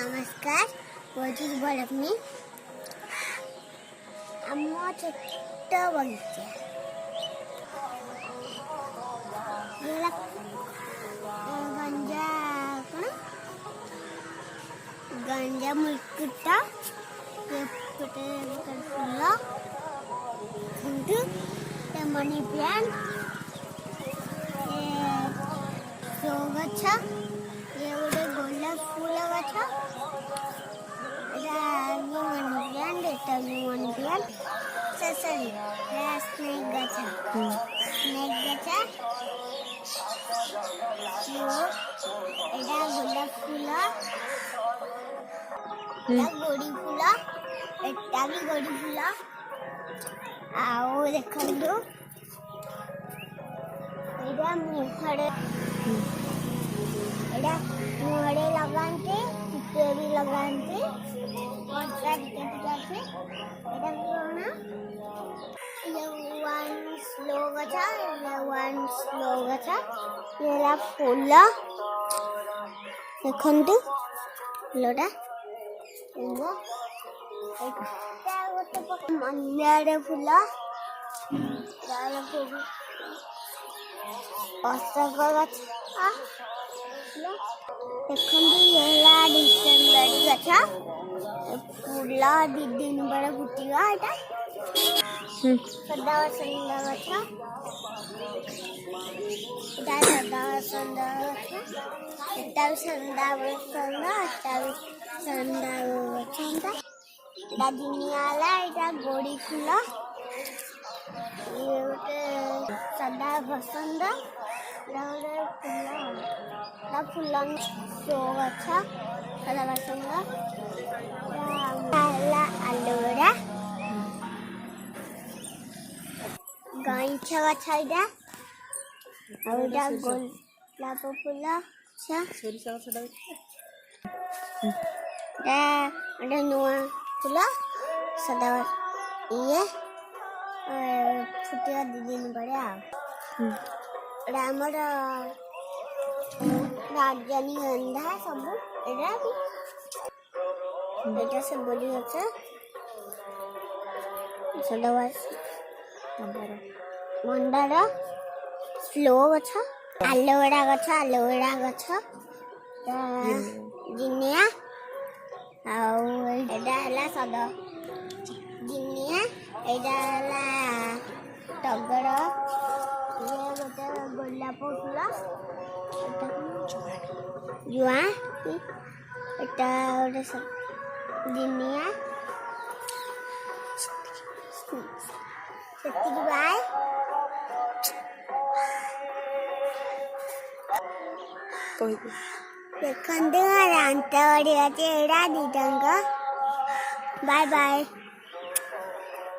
नमस्कार वजीर बलकनी आम छोट बगीचा गंजा कौन गंजा मुकुटा फूल मनी प्लांट शो गछ ये गोटे गोलाप फूल गछ मनी प्लांट एटा भी मनी प्लांट सॉरी स्नेक गछ एटा गोलाप फूल गोड़ी फूल एटा भी गोड़ी फूल आओ देखो एटा मुहरे लगाते टिके भी लगाते वर्षा टिके टिके एटा कोना ये वन स्लो गछा ये फूल देखंतु फूलटा एगो एटा गोटे मंदार फूल लाल फूल अशोक गछ देखंतु येला डिसेंबर गछ फूल दी दिन बड़ा फुटिगा एटा सदावसंत गछ एटा सदावसंत गछ एटा सदावसंत एटा दुनियाला एटा गोड़ी फूल ये गोटे सदावसंत फूल शो गछ सदावसंत आलोवेरा गैंचा गछ एटा गोलाप फूल नुआ फूल सदा ये फुटिया दी दिन बड़े आमर राजधानी गंधा सब एटा से बोली गछ सदावास मंदार स्लो गछ आलोवेरा गछ जिनिया एटा हला सदा जिनिया एटा हला टगर ये गोटे गोलाप फूल जुआ एटा गोटे जिनिया बाय देखते बाय बाय।